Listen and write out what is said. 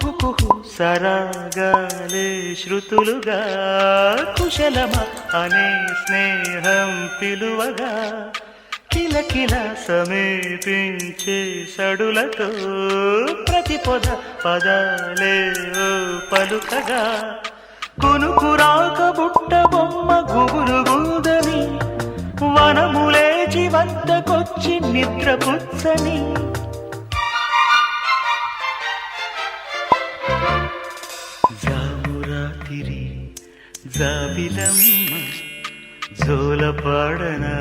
కుహు కుహు సరాగాలే శృతులుగా కుశలమ అనే స్నేహం పిలువగా కిలకిల సమీపించే సడులతో ప్రతి పొద పదాలే పలుకగా కునుకురాక బుట్ట బొమ్మ గుబురుగుందని వనములేచి వద్దకొచ్చి నిద్రపుచ్చని జామురాతిరి జాబిలమ్మ జోలపాడనా